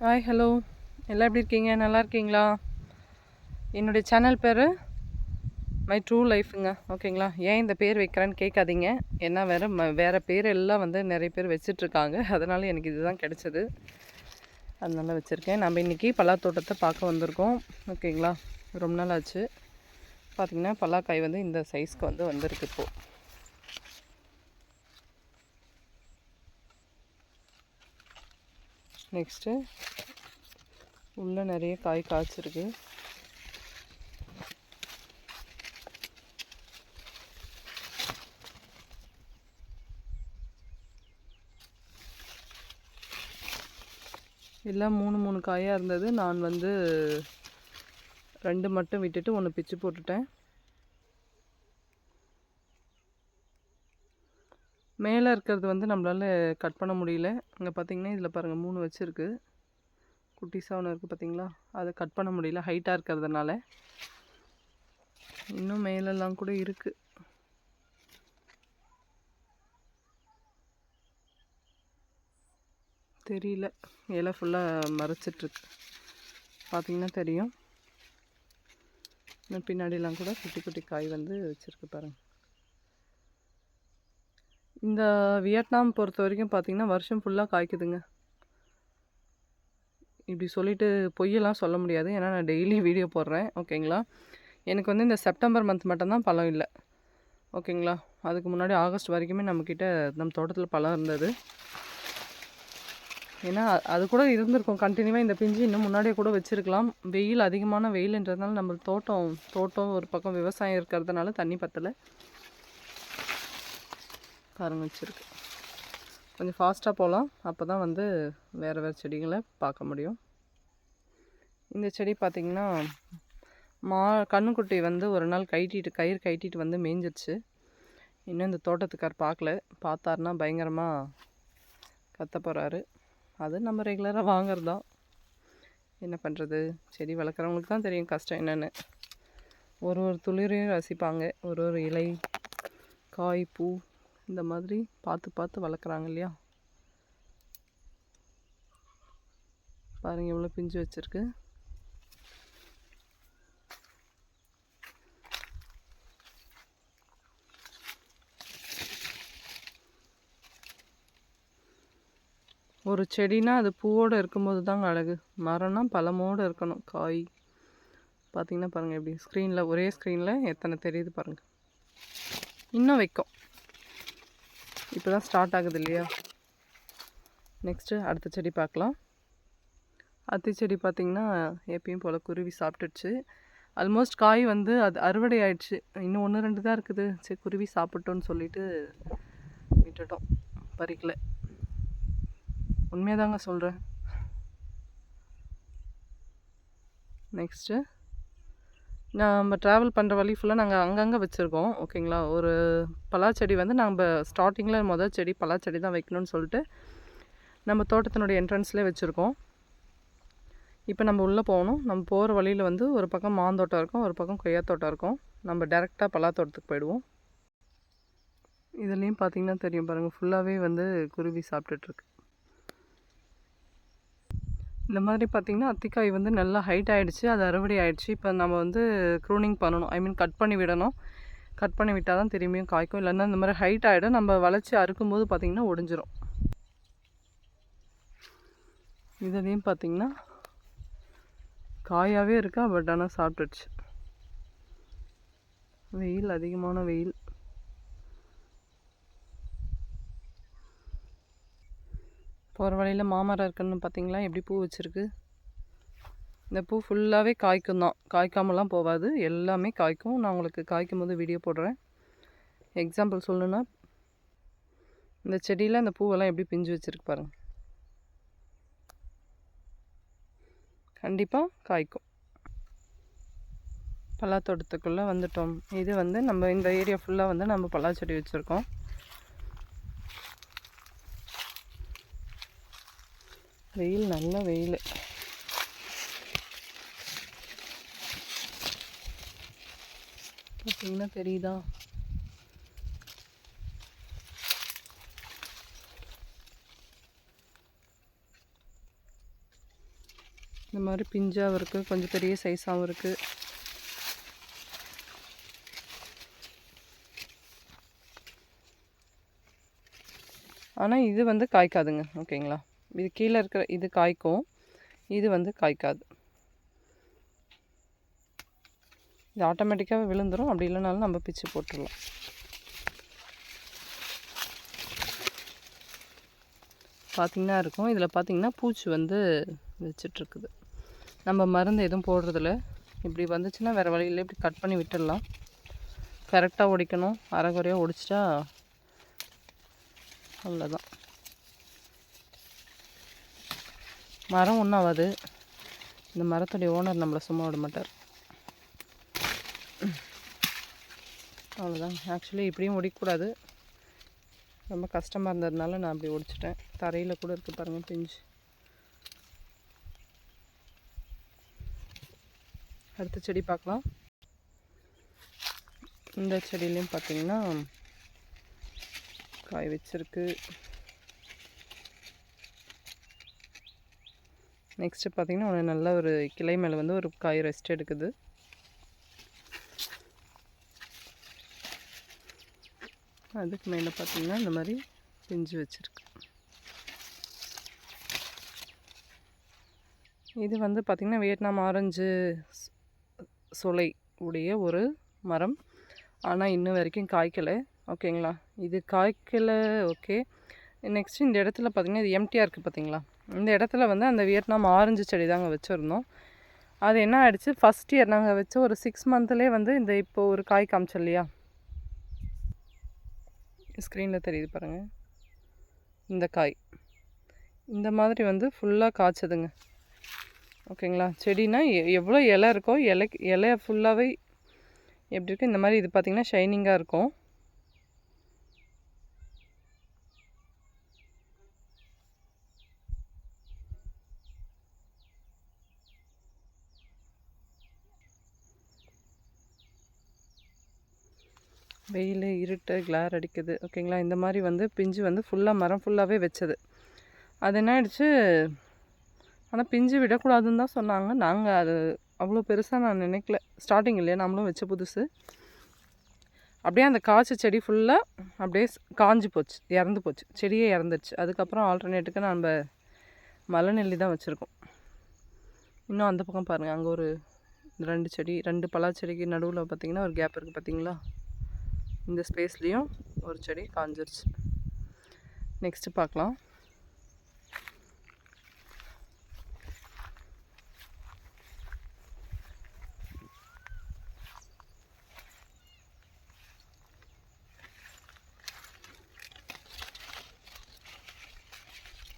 Hi hello, எல்லாம் எப்படி இருக்கீங்க? நல்லா இருக்கீங்களா? என்னுடைய சேனல் பேர் மை ட்ரூ லைஃபுங்க. ஓகேங்களா? ஏன் இந்த பேர் வைக்கிறேன்னு கேட்காதீங்க. ஏன்னா வேறு பேர் எல்லாம் வந்து நிறைய பேர் வச்சிட்ருக்காங்க. அதனால் எனக்கு இதுதான் கிடச்சிது. அதனால வச்சுருக்கேன். நம்ம இன்றைக்கி பலாத்தோட்டத்தை பார்க்க வந்திருக்கோம். ஓகேங்களா? ரொம்ப நாள் ஆச்சு. பார்த்திங்கன்னா பலாக்காய் வந்து இந்த சைஸ்க்கு வந்திருக்கு இப்போது. நெக்ஸ்ட்டு உள்ளே நிறைய காய் காய்ச்சிருக்கு. எல்லாம் 3 காயாக இருந்தது. நான் வந்து 2 மட்டும் விட்டுட்டு 1 பிச்சு போட்டுட்டேன். மேலே இருக்கிறது வந்து நம்மளால் கட் பண்ண முடியல. இங்கே பார்த்திங்கன்னா இதில் பாருங்கள் 3 வச்சுருக்கு. குட்டிஸாக ஒன்று இருக்குது பார்த்திங்களா? அதை கட் பண்ண முடியல ஹைட்டாக இருக்கிறதுனால. இன்னும் மேலெல்லாம் கூட இருக்குது. தெரியல, இலை ஃபுல்லாக மறைச்சிட்ருக்கு. பார்த்திங்கன்னா தெரியும். இன்னும் பின்னாடிலாம் கூட குட்டி குட்டி காய் வந்து வச்சுருக்கு பாருங்கள். இந்த வியட்நாம் பொறுத்த வரைக்கும் பார்த்திங்கன்னா வருஷம் ஃபுல்லாக காய்க்குதுங்க. இப்படி சொல்லிவிட்டு பொய்யெல்லாம் சொல்ல முடியாது. ஏன்னா நான் டெய்லி வீடியோ போடுறேன். ஓகேங்களா? எனக்கு வந்து இந்த செப்டம்பர் மந்த் மட்டும்தான் பழம் இல்லை. ஓகேங்களா? அதுக்கு முன்னாடி ஆகஸ்ட் வரைக்குமே நம்மக்கிட்ட நம்ம தோட்டத்தில் பழம் இருந்தது. ஏன்னா அது கூட இருந்திருக்கும் கண்டினியூவாக. இந்த பிஞ்சு இன்னும் முன்னாடியே கூட வச்சுருக்கலாம். வெயில் அதிகமான வெயில்ன்றதுனால நம்ம தோட்டம் ஒரு பக்கம் விவசாயம் இருக்கிறதுனால தண்ணி பத்தலை. பாருங்க வச்சுருக்கு. கொஞ்சம் ஃபாஸ்ட்டாக போகலாம். அப்போ தான் வந்து வேறு செடிகளை பார்க்க முடியும். இந்த செடி பார்த்திங்கன்னா கண்ணுக்குட்டி வந்து ஒரு நாள் கயிறு கட்டிட்டு வந்து மேய்ஞ்சிருச்சு. இன்னும் இந்த தோட்டத்துக்கார் பார்க்கல. பார்த்தாருன்னா பயங்கரமாக கத்த போகிறாரு. அது நம்ம ரெகுலராக வாங்குறது தான். என்ன பண்ணுறது? செடி வளர்க்குறவங்களுக்கு தான் தெரியும் கஷ்டம் என்னென்னு. ஒரு துளிரையும் ரசிப்பாங்க. ஒரு இலை, காய், பூ இந்த மாதிரி பார்த்து வளர்க்குறாங்க இல்லையா? பாருங்கள் எவ்வளோ பிஞ்சு வச்சுருக்கு. ஒரு செடினா அது பூவோடு இருக்கும்போது தாங்க அழகு. மரம்னா பழமோடு இருக்கணும். காய் பார்த்திங்கன்னா பாருங்கள் எப்படி ஸ்க்ரீனில் ஒரே ஸ்க்ரீனில் எத்தனை தெரியுது பாருங்கள். இன்னும் வைக்கும். இப்போ தான் ஸ்டார்ட் ஆகுது இல்லையா? நெக்ஸ்ட்டு அடுத்த செடி பார்க்கலாம். அத்தி செடி பார்த்திங்கன்னா எப்பயும் போல் குருவி சாப்பிட்டுடுச்சு. ஆல்மோஸ்ட் காய் வந்து அது அறுவடை ஆயிடுச்சு. இன்னும் 1-2 தான் இருக்குது. சரி குருவி சாப்பிட்டோன்னு சொல்லிட்டு விட்டுட்டோம், பறிக்கல. உண்மையாக தாங்க சொல்கிறேன். நெக்ஸ்ட்டு நம்ம ட்ராவல் பண்ணுற வழி ஃபுல்லாக நாங்கள் அங்கங்கே வச்சுருக்கோம். ஓகேங்களா? ஒரு பலாச்செடி வந்து நம்ம ஸ்டார்டிங்கில் முதல் செடி பலாச்செடி தான் வைக்கணும்னு சொல்லிட்டு நம்ம தோட்டத்தினுடைய என்ட்ரன்ஸ்லேயே வச்சுருக்கோம். இப்போ நம்ம உள்ளே போகணும். நம்ம போகிற வழியில் வந்து ஒரு பக்கம் மாந்தோட்டம் இருக்கும், ஒரு பக்கம் கொய்யாத்தோட்டம் இருக்கும். நம்ம டேரெக்டாக பலாத்தோட்டத்துக்கு போயிடுவோம். இதுலேயும் பார்த்திங்கன்னா தெரியும் பாருங்கள், ஃபுல்லாகவே வந்து குருவி சாப்பிட்டுட்ருக்கு. இந்த மாதிரி பார்த்திங்கன்னா அத்திக்காய் வந்து நல்லா ஹைட் ஆகிடுச்சு. அது அறுவடை ஆகிடுச்சு. இப்போ நம்ம வந்து க்ரூனிங் பண்ணணும். ஐ மீன் கட் பண்ணி விடணும். கட் பண்ணி விட்டால் தான் திரும்பியும் காய்க்கும். இல்லைன்னா இந்த மாதிரி ஹைட் ஆகிடும். நம்ம வளைச்சி அறுக்கும்போது பார்த்திங்கன்னா ஒடிஞ்சிரும். இதுலேயும் பார்த்திங்கன்னா காயாகவே இருக்கா, பட் ஆனால் சாப்பிட்டுடுச்சு. வெயில், அதிகமான வெயில். போகிற வழியில் மாமரம் இருக்குன்னு பார்த்திங்களா எப்படி பூ வச்சுருக்கு. இந்த பூ ஃபுல்லாகவே காய்க்கும் தான், காய்க்காமலாம் போகாது. எல்லாமே காய்க்கும். நான் உங்களுக்கு காய்க்கும் போது வீடியோ போடுறேன். எக்ஸாம்பிள் சொல்லணுன்னா இந்த செடியில் அந்த பூவெல்லாம் எப்படி பிஞ்சு வச்சுருக்கு பாருங்கள். கண்டிப்பாக காய்க்கும். பலாத்தோட்டத்துக்குள்ளே வந்துட்டோம். இது வந்து நம்ம இந்த ஏரியா ஃபுல்லாக வந்து நம்ம பலாச்செடி வச்சுருக்கோம். வெயில், நல்ல வெயில். பார்த்தீங்கன்னா தெரியுதா? இந்த மாதிரி பிஞ்சாகவும் இருக்குது, கொஞ்சம் பெரிய சைஸாகவும் இருக்குது. ஆனால் இது வந்து காய்க்காதுங்க. ஓகேங்களா, இது கீழே இருக்கிற இது காய்க்கும், இது வந்து காய்க்காது. இது ஆட்டோமேட்டிக்காகவே விழுந்துடும். அப்படி இல்லைனாலும் நம்ம பிச்சு போட்டுடலாம். பார்த்திங்கன்னா இருக்கும். இதில் பார்த்திங்கன்னா பூச்சி வந்து வச்சிட்ருக்குது. நம்ம மருந்து எதுவும் போடுறதில்ல. இப்படி வந்துச்சுன்னா வேறு வழியில் இப்படி கட் பண்ணி விட்டுடலாம். கரெக்டாக ஒடிக்கணும். அரைகுறையாக ஒடிச்சிட்டா அவ்வளோதான். மரம் ஒன்றும் ஆகாது. இந்த மரத்துடைய ஓனர் நம்மளை சும்மா விட மாட்டார். அவ்வளோதான். ஆக்சுவலி இப்படியும் ஒடிக்கக்கூடாது. ரொம்ப கஷ்டமாக இருந்ததுனால நான் அப்படி ஒடிச்சிட்டேன். தரையில் கூட இருக்குது பாருங்கள் பிஞ்சு. அடுத்த செடி பார்க்கலாம். இந்த செடியிலையும் பார்த்திங்கன்னா காய் வச்சிருக்கு. நெக்ஸ்ட்டு பார்த்திங்கன்னா ஒரு நல்ல ஒரு கிளை மேலே வந்து ஒரு காய் ரெஸ்ட் எடுக்குது. அதுக்கு மேலே பார்த்திங்கன்னா இந்த மாதிரி பிஞ்சு வச்சுருக்கு. இது வந்து பார்த்திங்கன்னா வியட்நாம் ஆரஞ்சு சொலை உடைய ஒரு மரம். ஆனால் இன்னும் வரைக்கும் காய்க்கலை. ஓகேங்களா, இது காய்க்கலை. ஓகே, நெக்ஸ்ட்டு இந்த இடத்துல பார்த்திங்கன்னா இது எம்டியாக இருக்குது பார்த்திங்களா. இந்த இடத்துல வந்து அந்த வியட்நாம் ஆரஞ்சு செடி தாங்க வச்சுருந்தோம். அது என்ன ஆகிடுச்சு, ஃபஸ்ட் இயர் நாங்கள் வச்ச ஒரு 6 மந்த்லேயே வந்து இந்த இப்போது ஒரு காய் காமிச்சோம் இல்லையா, ஸ்க்ரீனில் தெரியுது பாருங்கள். இந்த காய் இந்த மாதிரி வந்து ஃபுல்லாக காய்ச்சதுங்க. ஓகேங்களா, செடினா எவ்வளோ இலை இருக்கோ இலைய ஃபுல்லாகவே எப்படி இருக்குது இந்த மாதிரி. இது பார்த்திங்கன்னா ஷைனிங்காக இருக்கும். வெயில் இருட்டு கிளார் அடிக்குது. ஓகேங்களா, இந்த மாதிரி வந்து பிஞ்சு வந்து ஃபுல்லாக மரம் ஃபுல்லாகவே வச்சது. அது என்ன ஆயிடுச்சு, ஆனால் பிஞ்சு விடக்கூடாதுன்னு தான் சொன்னாங்க. நாங்கள் அது அவ்வளோ பெருசாக நான் நினைக்கல. ஸ்டார்டிங் இல்லையா, நம்மளும் வச்ச புதுசு. அப்படியே அந்த காய்ச்ச செடி ஃபுல்லாக அப்படியே காஞ்சி போச்சு, இறந்து போச்சு, செடியே இறந்துடுச்சு. அதுக்கப்புறம் ஆல்டர்னேட்டுக்கு நம்ம மலை நெல்லி தான் வச்சுருக்கோம். இன்னும் அந்த பக்கம் பாருங்கள், அங்கே ஒரு 2 செடி, 2 பலாச்செடிக்கு நடுவில் பார்த்திங்கன்னா ஒரு கேப் இருக்குது பார்த்திங்களா. இந்த ஸ்பேஸ்லேயும் ஒரு செடி காஞ்சிருச்சு. நெக்ஸ்ட்டு பார்க்கலாம்.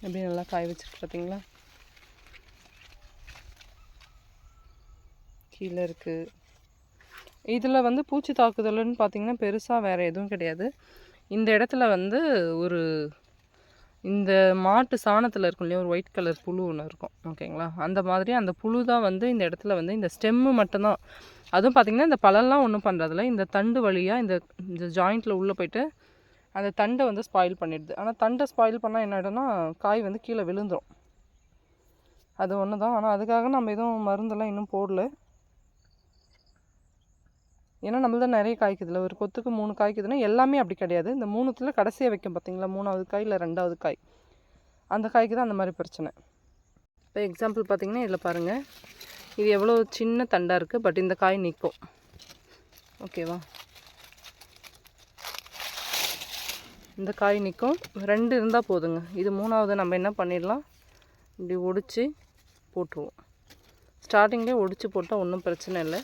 எப்படி நல்லா காய் வச்சுருக்கு பார்த்தீங்களா. கீழே இருக்குது. இதில் வந்து பூச்சி தாக்குதல்னு பார்த்திங்கன்னா பெருசாக வேறு எதுவும் கிடையாது. இந்த இடத்துல வந்து ஒரு இந்த மாட்டு சாணத்தில் இருக்கும் இல்லையா, ஒரு ஒயிட் கலர் புழு ஒன்று இருக்கும். ஓகேங்களா, அந்த மாதிரி அந்த புழு தான் வந்து இந்த இடத்துல வந்து இந்த ஸ்டெம்மு மட்டும்தான். அதுவும் பார்த்திங்கன்னா இந்த பழம்லாம் ஒன்றும் பண்ணுறதில்ல. இந்த தண்டு வழியாக இந்த ஜாயிண்ட்டில் உள்ளே போய்ட்டு அந்த தண்டை வந்து ஸ்பாயில் பண்ணிடுது. ஆனால் தண்டை ஸ்பாயில் பண்ணால் என்ன ஆகிடும்னா காய் வந்து கீழே விழுந்துடும். அது ஒன்று தான். ஆனால் அதுக்காக நம்ம எதுவும் மருந்தெல்லாம் இன்னும் போடல. ஏன்னா நம்மள்தான் நிறைய காய்க்குதுல. ஒரு கொத்துக்கு 3 காய்க்குதுன்னா எல்லாமே அப்படி கிடையாது. இந்த 3த்தில் கடைசியாக வைக்கும் பார்த்திங்களா, 3வது காய் இல்லை 2வது காய், அந்த காய்க்கு தான் அந்த மாதிரி பிரச்சனை. இப்போ எக்ஸாம்பிள் பார்த்திங்கன்னா இதில் பாருங்கள், இது எவ்வளோ சின்ன தண்டாக இருக்குது. பட் இந்த காய் நிற்கும். ஓகேவா, இந்த காய் நிற்கும். 2 இருந்தால் போதுங்க. இது 3வது நம்ம என்ன பண்ணிடலாம், இப்படி ஒடிச்சு போட்டுருவோம். ஸ்டார்டிங்லேயே ஒடிச்சு போட்டால் ஒன்றும் பிரச்சனை இல்லை.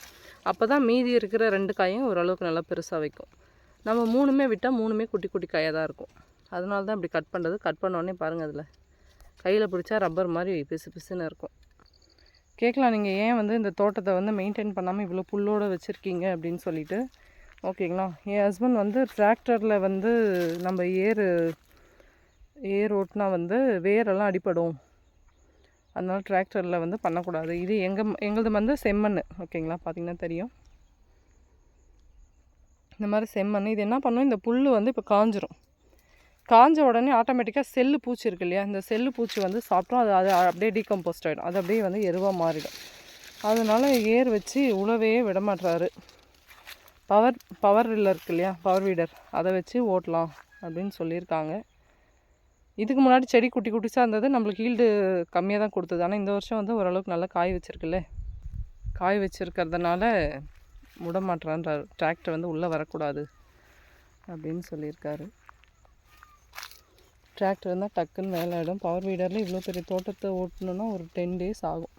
அப்போ தான் மீதி இருக்கிற 2 காயும் ஓரளவுக்கு நல்லா பெருசாக வைக்கும். நம்ம 3மே விட்டால் 3மே குட்டி குட்டி காயாக தான் இருக்கும். அதனால தான் இப்படி கட் பண்ணுறது. கட் பண்ணோடனே பாருங்கள், அதில் கையில் பிடிச்சா ரப்பர் மாதிரி பிசு பிசுன்னு இருக்கும். கேட்கலாம் நீங்கள் ஏன் வந்து இந்த தோட்டத்தை வந்து மெயின்டைன் பண்ணாமல் இவ்வளோ புல்லோடு வச்சுருக்கீங்க அப்படின்னு சொல்லிட்டு. ஓகேங்களா, என் ஹஸ்பண்ட் வந்து டிராக்டரில் வந்து நம்ம ஏர் ஓட்டினா வந்து வேரெல்லாம் அடிப்படும். அதனால டிராக்டரில் வந்து பண்ணக்கூடாது. இது எங்களது வந்து செம்மண். ஓகேங்களா, பார்த்திங்கன்னா தெரியும். இந்த மாதிரி செம்மண். இது என்ன பண்ணும், இந்த புல் வந்து இப்போ காஞ்சிரும். காஞ்ச உடனே ஆட்டோமேட்டிக்காக செல்லு பூச்சி இருக்கு இல்லையா, இந்த செல்லு பூச்சி வந்து சாப்பிட்டோம், அது அப்படியே டீகம்போஸ்ட் ஆகிடும், அது அப்படியே வந்து எருவாக மாறிடும். அதனால் ஏர் வச்சு உழவே விட மாட்டுறாரு. பவர் ரில்லர் இருக்கு இல்லையா, பவர் வீடர், அதை வச்சு ஓட்டலாம் அப்படின்னு சொல்லியிருக்காங்க. இதுக்கு முன்னாடி செடி குட்டி குட்டிஸாக இருந்தது, நம்மளுக்கு ஈல்டு கம்மியாக தான் கொடுத்தது. ஆனால் இந்த வருஷம் வந்து ஓரளவுக்கு நல்லா காய் வச்சுருக்குல்ல, காய் வச்சுருக்கிறதுனால விட மாட்டுறான்றார். டிராக்டர் வந்து உள்ளே வரக்கூடாது அப்படின்னு சொல்லியிருக்காரு. டிராக்டர் இருந்தால் டக்குன்னு வேலை ஆகிடும். பவர் வீடரில் இவ்வளோ பெரிய தோட்டத்தை ஓட்டணுன்னா ஒரு 10 days ஆகும்.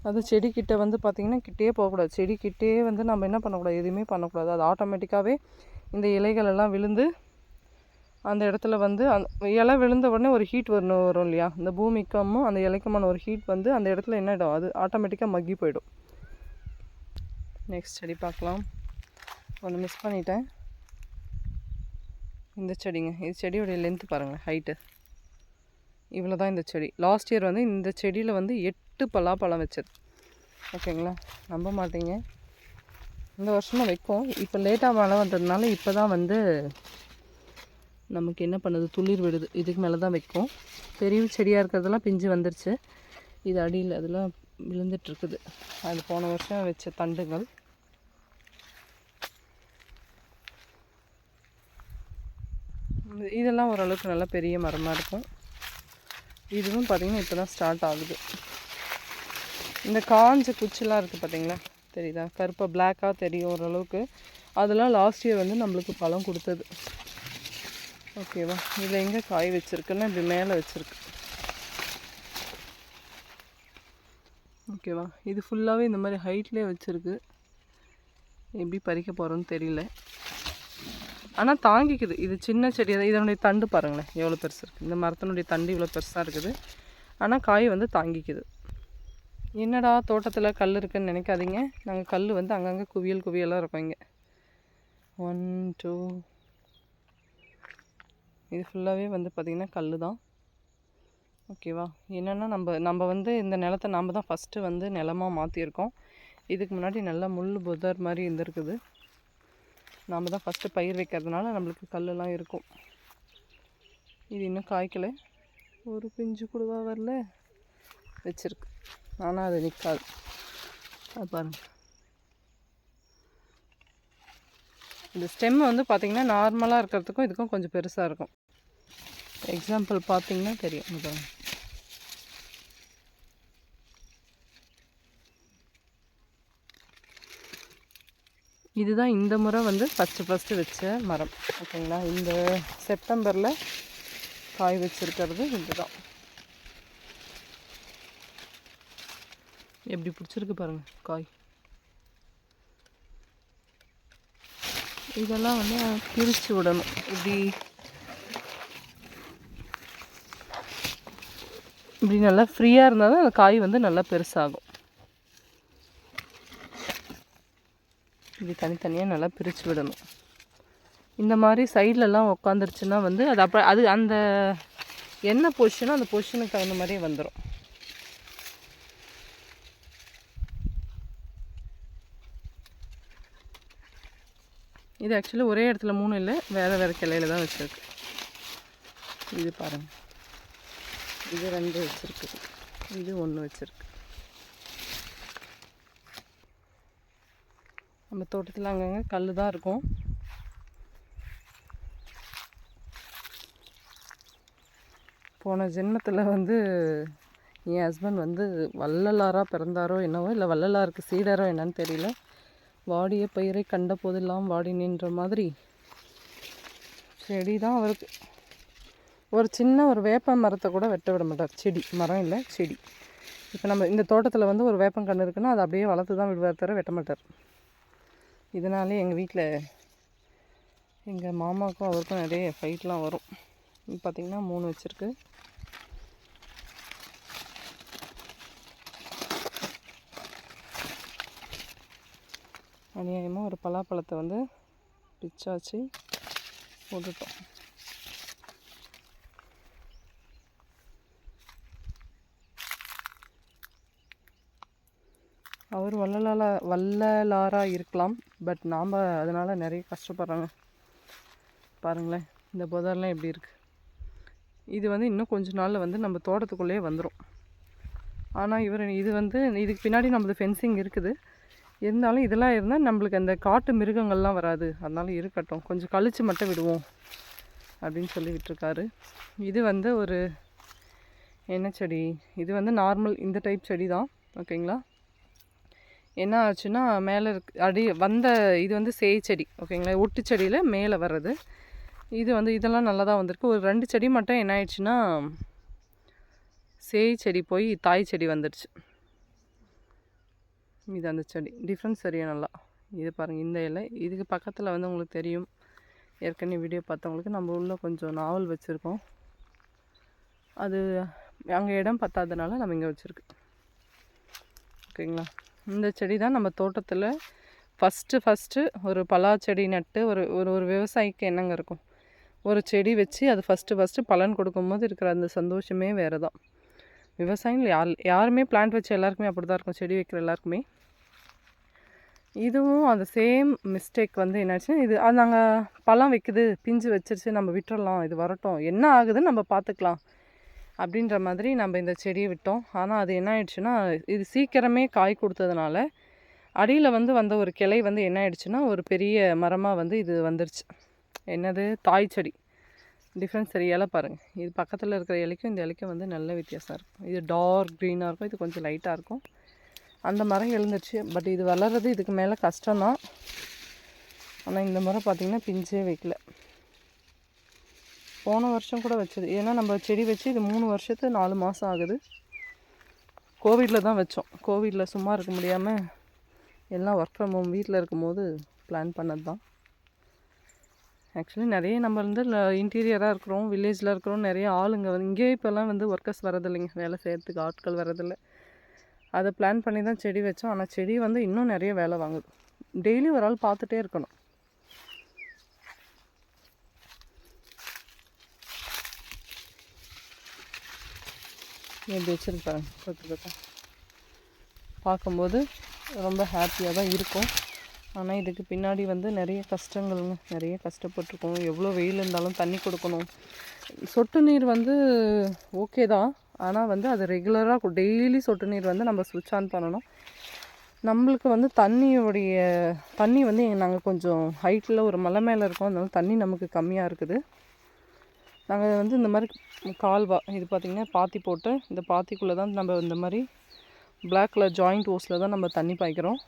அது செடிக்கிட்ட வந்து பார்த்திங்கன்னா கிட்டே போகக்கூடாது. செடிக்கிட்டே வந்து நம்ம என்ன பண்ணக்கூடாது, எதுவுமே பண்ணக்கூடாது. அது ஆட்டோமேட்டிக்காகவே இந்த இலைகள் எல்லாம் விழுந்து அந்த இடத்துல வந்து இலை விழுந்த உடனே ஒரு ஹீட் வரும் இல்லையா, இந்த பூமிக்கும் அந்த இலைக்குமான ஒரு ஹீட் வந்து அந்த இடத்துல என்ன ஆகிடும், அது ஆட்டோமேட்டிக்காக மக்கி போயிடும். நெக்ஸ்ட் செடி பார்க்கலாம். ஒன்று மிஸ் பண்ணிட்டேன். இந்த செடிங்க, இது செடியோடைய லென்த்து பாருங்கள், ஹைட்டு இவ்வளோ தான். இந்த செடி லாஸ்ட் இயர் வந்து இந்த செடியில் வந்து 8 பலாப்பழம் வச்சது. ஓகேங்களா, நம்ப மாட்டீங்க. இந்த வருஷமும் வைக்கும். இப்போ லேட்டாக மழை வந்ததுனால இப்போ தான் வந்து நமக்கு என்ன பண்ணுது, துளிர் விடுது. இதுக்கு மேலே தான் வைக்கும். பெரிய செடியாக இருக்கிறதெல்லாம் பிஞ்சு வந்துருச்சு. இது அடியில் அதெல்லாம் விழுந்துட்டுருக்குது. அது போன வருஷம் வச்ச தண்டுகள். இதெல்லாம் ஓரளவுக்கு நல்லா பெரிய மரமாக இருக்கும். இதுவும் பார்த்திங்கன்னா இப்போ தான் ஸ்டார்ட் ஆகுது. இந்த காஞ்ச குச்சிலாம் இருக்குது பார்த்திங்களா, தெரியுதா, கருப்பாக பிளாக்காக தெரியும் ஓரளவுக்கு. அதெல்லாம் லாஸ்ட் இயர் வந்து நம்மளுக்கு பழம் கொடுத்தது. ஓகேவா, இதில் எங்கே காய் வச்சுருக்குன்னா இப்படி மேலே வச்சுருக்கு. ஓகேவா, இது ஃபுல்லாகவே இந்த மாதிரி ஹைட்லேயே வச்சுருக்கு. எப்படி பறிக்க போகிறோன்னு தெரியல, ஆனால் தாங்கிக்குது. இது சின்ன செடி தான். இதனுடைய தண்டு பாருங்களேன் எவ்வளோ பெருசு இருக்குது. இந்த மரத்தினுடைய தண்டு இவ்வளோ பெருசாக இருக்குது, ஆனால் காய் வந்து தாங்கிக்குது. என்னடா தோட்டத்தில் கல் இருக்குதுன்னு நினைக்காதீங்க. நாங்கள் கல் வந்து அங்கங்கே குவியலாக இருக்கும் இங்கே. 1 2 இது ஃபுல்லாகவே வந்து பார்த்திங்கன்னா கல் தான். ஓகேவா, என்னென்னா நம்ம வந்து இந்த நிலத்தை நாம் தான் ஃபஸ்ட்டு வந்து நிலமாக மாற்றியிருக்கோம். இதுக்கு முன்னாடி நல்லா முள் புதர் மாதிரி இருந்திருக்குது. நாம் தான் ஃபஸ்ட்டு பயிர் வைக்கிறதுனால நம்மளுக்கு கல்லெல்லாம் இருக்கும். இது இன்னும் காய்க்கலை, ஒரு பிஞ்சு கூடவா வரல, வச்சுருக்கு. ஆனால் அது நிற்காது. அது பாருங்கள், இந்த ஸ்டெம் வந்து பார்த்திங்கன்னா நார்மலாக இருக்கிறதுக்கும் இதுக்கும் கொஞ்சம் பெருசாக இருக்கும். எக்ஸாம்பிள் பார்த்திங்கன்னா தெரியும். பாருங்கள், இதுதான் இந்த முறை வந்து ஃபஸ்ட்டு வச்ச மரம். ஓகேங்களா, இந்த செப்டம்பரில் காய் வச்சுருக்கிறது இதுதான். எப்படி பிடிச்சிருக்கு பாருங்கள் காய். இதெல்லாம் வந்து பிரித்து விடணும். இப்படி நல்லா ஃப்ரீயாக இருந்தால் தான் அந்த காய் வந்து நல்லா பெருசாகும். இது தனித்தனியாக நல்லா பிரித்து விடணும். இந்த மாதிரி சைட்லலாம் உட்காந்துருச்சுன்னா வந்து அது அந்த என்ன பொசிஷனோ அந்த பொசிஷனுக்கு தகுந்த மாதிரியே வந்துடும். இது ஆக்சுவலி ஒரே இடத்துல 3 இல்லை, வேறு கிளையில் தான் வச்சுருக்கு. இது பாருங்கள், இது 2 வச்சுருக்கு, இது 1 வச்சுருக்கு. நம்ம தோட்டத்தில் அங்கங்கே கல் தான் இருக்கும். போன ஜென்மத்தில் வந்து என் ஹஸ்பண்ட் வந்து வள்ளலாராக பிறந்தாரோ என்னவோ, இல்லை வள்ளலாருக்கு சீடரோ என்னன்னு தெரியல. வாடிய பயிரை கண்ட போதெல்லாம் வாடி நின்ற மாதிரி செடி தான் அவருக்கு. ஒரு சின்ன ஒரு வேப்ப மரத்தை கூட வெட்ட விட மாட்டார். செடி, மரம் இல்லை செடி. இப்போ நம்ம இந்த தோட்டத்தில் வந்து ஒரு வேப்பங்கன்று இருக்குன்னா அதை அப்படியே வளர்த்து தான் விடுவார், தவிர வெட்ட மாட்டார். இதனாலே எங்கள் வீட்டில் எங்கள் மாமாவுக்கும் அவருக்கும் நிறைய ஃபைட்லாம் வரும். இது பார்த்திங்கன்னா 3 வச்சுருக்கு. அநியாயமாக ஒரு பலாப்பழத்தை வந்து பிச்சாச்சு போட்டுட்டோம். அவர் வள்ளலாராக இருக்கலாம், பட் நாம் அதனால் நிறைய கஷ்டப்படுறாங்க. பாருங்களேன், இந்த புதர்லாம் எப்படி இருக்குது. இது வந்து இன்னும் கொஞ்ச நாளில் வந்து நம்ம தோட்டத்துக்குள்ளேயே வந்துடும். ஆனால் இது வந்து இதுக்கு பின்னாடி நம்மளது ஃபென்சிங் இருக்குது. இருந்தாலும் இதெல்லாம் இருந்தால் நம்மளுக்கு அந்த காட்டு மிருகங்கள்லாம் வராது, அதனால இருக்கட்டும், கொஞ்சம் கழித்து மட்டும் விடுவோம் அப்படின்னு சொல்லி விட்டுருக்காரு. இது வந்து ஒரு என்ன செடி, இது வந்து நார்மல் இந்த டைப் செடி தான். ஓகேங்களா. என்ன ஆச்சுன்னா மேலே வந்த இது வந்து சேய் செடி. ஓகேங்களா. ஒட்டு செடியில் மேலே வர்றது இது வந்து இதெல்லாம் நல்லா தான் வந்திருக்கு. ஒரு 2 செடி மட்டும் என்ன ஆயிடுச்சுன்னா சேய் செடி போய் தாய் செடி வந்துடுச்சு. இது அந்த செடி டிஃப்ரென்ஸ் சரியாக நல்லா. இது பாருங்கள், இந்த இலை இதுக்கு பக்கத்தில் வந்து உங்களுக்கு தெரியும், ஏற்கனவே வீடியோ பார்த்தவங்களுக்கு, நம்ம உள்ள கொஞ்சம் நாவல் வச்சுருக்கோம். அது அங்கே இடம் பத்தாதனால நம்ம இங்கே வச்சுருக்கு. ஓகேங்களா. இந்த செடி தான் நம்ம தோட்டத்தில் ஃபஸ்ட்டு ஒரு பலா செடி நட்டு ஒரு ஒரு விவசாயிக்கு என்னங்க இருக்கும், ஒரு செடி வச்சு அது ஃபஸ்ட்டு பலன் கொடுக்கும்போது இருக்கிற அந்த சந்தோஷமே வேறு தான். விவசாயிகள் யாருமே பிளான்ட் வச்சு எல்லாருக்குமே அப்படி தான் இருக்கும், செடி வைக்கிற எல்லாருக்குமே. இதுவும் அந்த சேம் மிஸ்டேக் வந்து என்னாச்சுன்னா, இது நாங்கள் பழம் வைக்குது, பிஞ்சு வச்சிருச்சு, நம்ம விட்டுறலாம், இது வரட்டும், என்ன ஆகுதுன்னு நம்ம பார்த்துக்கலாம் அப்படின்ற மாதிரி நம்ம இந்த செடியை விட்டோம். ஆனால் அது என்ன ஆயிடுச்சுன்னா, இது சீக்கிரமே காய் கொடுத்ததுனால அடியில் வந்து வந்த ஒரு கிளை வந்து என்ன ஆயிடுச்சுன்னா ஒரு பெரிய மரமாக வந்து இது வந்துருச்சு. என்னது, தாய் செடி. டிஃப்ரென்ஸ் சரி, இலை பாருங்கள், இது பக்கத்தில் இருக்கிற இலைக்கும் இந்த இலைக்கும் வந்து நல்ல வித்தியாசம் இருக்கும். இது டார்க் க்ரீனாக இருக்கும், இது கொஞ்சம் லைட்டாக இருக்கும். அந்த மரம் எழுந்துருச்சு. பட் இது வளர்கிறது இதுக்கு மேலே கஷ்டம்தான். ஆனால் இந்த மரம் பார்த்திங்கன்னா பிஞ்சே வைக்கல. போன வருஷம் கூட வச்சது, ஏன்னா நம்ம செடி வச்சு இது 3 வருஷத்து 4 மாதம் ஆகுது. கோவிடில் தான் வச்சோம். கோவிடில் சும்மா இருக்க முடியாமல் எல்லாம் ஒர்க் ஃப்ரம் ஹோம் வீட்டில் இருக்கும்போது பிளான் பண்ணது தான். ஆக்சுவலி நிறைய நம்ம வந்து இன்டீரியராக இருக்கிறோம், வில்லேஜில் இருக்கிறோம், நிறைய ஆளுங்க வந்து இங்கேயே இப்போல்லாம் வந்து ஒர்க்கர்ஸ் வரதில்லைங்க, வேலை செய்கிறதுக்கு ஆட்கள் வரதில்லை. அதை பிளான் பண்ணி தான் செடி வச்சோம். ஆனால் செடி வந்து இன்னும் நிறைய வேலை வாங்குது. டெய்லி ஒரு ஆள் பார்த்துட்டே இருக்கணும். எப்படி வச்சுருப்பாங்க கொத்து பார்க்கும்போது ரொம்ப ஹாப்பியாக தான் இருக்கும். ஆனால் இதுக்கு பின்னாடி வந்து நிறைய கஷ்டங்கள்ங்க, நிறைய கஷ்டப்பட்டுருக்கோம். எவ்வளோ வெயில் இருந்தாலும் தண்ணி கொடுக்கணும். சொட்டு நீர் வந்து ஓகே தான், ஆனால் வந்து அது ரெகுலராக டெய்லி சொட்டு நீர் வந்து நம்ம ஸ்விட்ச் ஆன் பண்ணணும். நம்மளுக்கு வந்து தண்ணி வந்து நாங்கள் கொஞ்சம் ஹைட்டில் ஒரு மலை மேலே இருக்கோம், அதனால தண்ணி நமக்கு கம்மியாக இருக்குது. நாங்கள் வந்து இந்த மாதிரி கால்வா இது பார்த்திங்கன்னா பாத்தி போட்டு, இந்த பாத்திக்குள்ளே தான் நம்ம இந்த மாதிரி பிளாக் கலர் ஜாயிண்ட் ஓஸில் தான் நம்ம தண்ணி பாய்க்கிறோம்.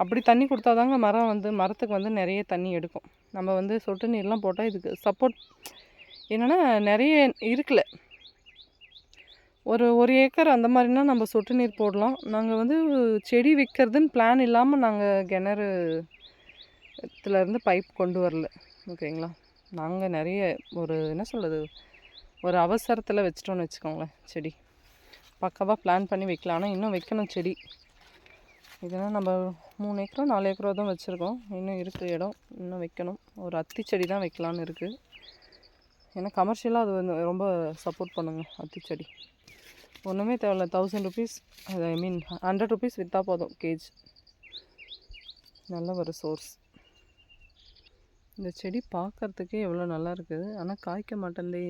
அப்படி தண்ணி கொடுத்தா தாங்க மரத்துக்கு வந்து நிறைய தண்ணி எடுக்கும். நம்ம வந்து சொட்டு நீர்லாம் போட்டால் இதுக்கு சப்போர்ட் என்னென்னா நிறைய இருக்குல்ல, ஒரு ஏக்கர் அந்த மாதிரினா நம்ம சொட்டு நீர் போடலாம். நாங்கள் வந்து செடி வைக்கிறதுன்னு பிளான் இல்லாமல் நாங்கள் கிணறுலேருந்து பைப் கொண்டு வரல. ஓகேங்களா. நாங்கள் நிறைய என்ன சொல்கிறது, ஒரு அவசரத்தில் வச்சிட்டோன்னு வச்சுக்கோங்களேன். செடி பக்காவாக பிளான் பண்ணி வைக்கலாம், ஆனால் இன்னும் வைக்கணும் செடி. இதெல்லாம் நம்ம 3 ஏக்கரோ 4 ஏக்கரோ தான் வச்சுருக்கோம். இன்னும் இருக்கிற இடம் இன்னும் வைக்கணும். ஒரு அத்தி செடி தான் வைக்கலான்னு இருக்குது. ஏன்னா கமர்ஷியலாக அது வந்து ரொம்ப சப்போர்ட் பண்ணுங்க. அத்தி செடி ஒன்றுமே தேவையில்ல, 1000 rupees, ஐ மீன் 100 rupees விற்றா போதும் கேஜ். நல்ல ஒரு சோர்ஸ். இந்த செடி பார்க்குறதுக்கே எவ்வளோ நல்லா இருக்குது, ஆனால் காய்க்க மாட்டேந்தே.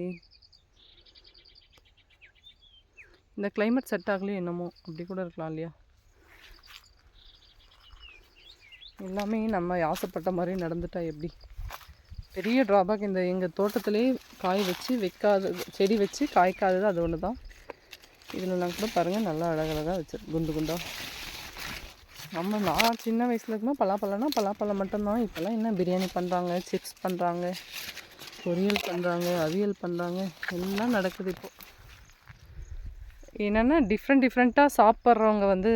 இந்த கிளைமேட் செட் ஆகலையே என்னமோ, அப்படி கூட இருக்கலாம் இல்லையா. எல்லாமே நம்ம ஆசைப்பட்ட மாதிரி நடந்துட்டா எப்படி. பெரிய ட்ராபேக் இந்த எங்கள் தோட்டத்துலேயே காய் வச்சு வைக்காதது, செடி வச்சு காய்க்காதது அது ஒன்று தான். இதிலலாம் கூட பாருங்கள் நல்லா அழகழகாக வச்சிருக்கு, குண்டு குண்டாக. நான் சின்ன வயசில் இருக்கும்போது பலாப்பழம் மட்டும்தான். இப்போல்லாம் என்ன பிரியாணி பண்ணுறாங்க, சிப்ஸ் பண்ணுறாங்க, பொரியல் பண்ணுறாங்க, அவியல் பண்ணுறாங்க, எல்லாம் நடக்குது இப்போது. என்னென்னா டிஃப்ரெண்ட்டாக சாப்பிட்றவங்க வந்து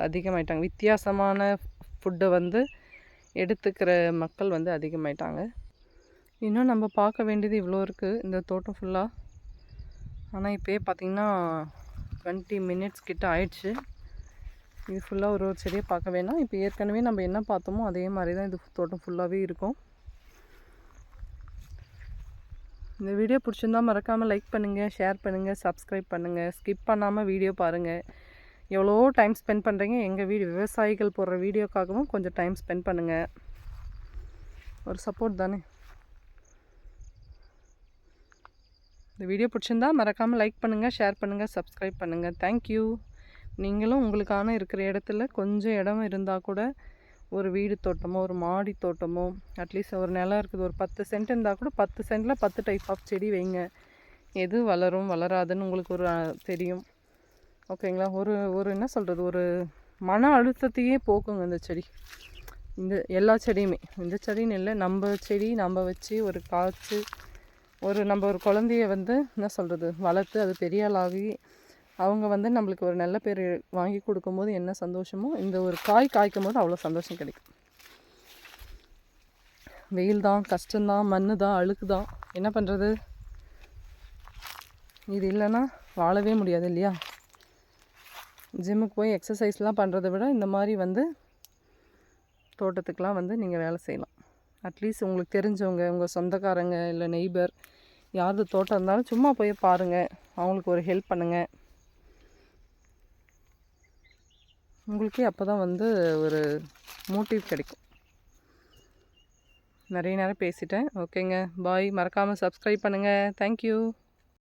அதிகமாயிட்டாங்க. வித்தியாசமான ஃபுட்டை வந்து எடுத்துக்கிற மக்கள் வந்து அதிகமாயிட்டாங்க. இன்னும் நம்ம பார்க்க வேண்டியது இவ்வளோ இருக்குது இந்த தோட்டம் ஃபுல்லாக. ஆனால் இப்போயே பார்த்திங்கன்னா 20 minutes கிட்ட ஆயிடுச்சு. இது ஃபுல்லாக ஒரு செடியை பார்க்க வேணாம். இப்போ ஏற்கனவே நம்ம என்ன பார்த்தோமோ அதே மாதிரி தான் இது தோட்டம் ஃபுல்லாகவே இருக்கும். இந்த வீடியோ பிடிச்சிருந்தால் மறக்காமல் லைக் பண்ணுங்கள், ஷேர் பண்ணுங்கள், சப்ஸ்கிரைப் பண்ணுங்கள். ஸ்கிப் பண்ணாமல் வீடியோ பாருங்கள். எவ்வளோ டைம் ஸ்பெண்ட் பண்ணுறீங்க. எங்கள் விவசாயிகள் போடுற வீடியோக்காகவும் கொஞ்சம் டைம் ஸ்பெண்ட் பண்ணுங்கள். ஒரு சப்போர்ட் தானே. இந்த வீடியோ பிடிச்சிருந்தா மறக்காமல் லைக் பண்ணுங்கள், ஷேர் பண்ணுங்கள், சப்ஸ்கிரைப் பண்ணுங்கள். தேங்க்யூ. நீங்களும் உங்களுக்கான இருக்கிற இடத்துல கொஞ்சம் இடம் இருந்தால் கூட ஒரு வீடு தோட்டமோ ஒரு மாடி தோட்டமோ அட்லீஸ்ட் ஒரு நிலம் இருக்குது, ஒரு 10 சென்ட் இருந்தால் கூட 10 சென்ட்டில் 10 டைப் ஆஃப் செடி வைங்க. எது வளரும் வளராதுன்னு உங்களுக்கு ஒரு தெரியும். ஓகேங்களா. ஒரு ஒரு என்ன சொல்கிறது, ஒரு மன அழுத்தத்தையே போக்குங்க இந்த செடி. இந்த எல்லா செடியுமே, இந்த செடின்னு இல்லை, நம்ம செடி நம்ம வச்சு ஒரு காய்ச்சி நம்ம ஒரு குழந்தைய வந்து என்ன சொல்கிறது வளர்த்து அது பெரிய ஆளாகி அவங்க வந்து நம்மளுக்கு ஒரு நல்ல பேர் வாங்கி கொடுக்கும்போது என்ன சந்தோஷமோ இந்த ஒரு காய் காய்க்கும் போது அவ்வளோ சந்தோஷம் கிடைக்கும். வெயில் தான், கஷ்டம்தான், மண் தான், அழுக்கு தான், என்ன பண்ணுறது. இது இல்லைன்னா வாழவே முடியாது இல்லையா. ஜிம்முக்கு போய் எக்ஸசைஸ்லாம் பண்ணுறதை விட இந்த மாதிரி வந்து தோட்டத்துக்கெலாம் வந்து நீங்கள் வேலை செய்யலாம். அட்லீஸ்ட் உங்களுக்கு தெரிஞ்சவங்க, உங்கள் சொந்தக்காரங்க இல்லை நெய்பர் யாராவது தோட்டம் இருந்தாலும் சும்மா போய் பாருங்கள், அவங்களுக்கு ஒரு ஹெல்ப் பண்ணுங்கள். உங்களுக்கே அப்போ தான் வந்து ஒரு மோட்டிவ் கிடைக்கும். நிறைய நேரம் பேசிட்டேன். ஓகேங்க, பாய். மறக்காமல் சப்ஸ்கிரைப் பண்ணுங்கள். தேங்க்யூ.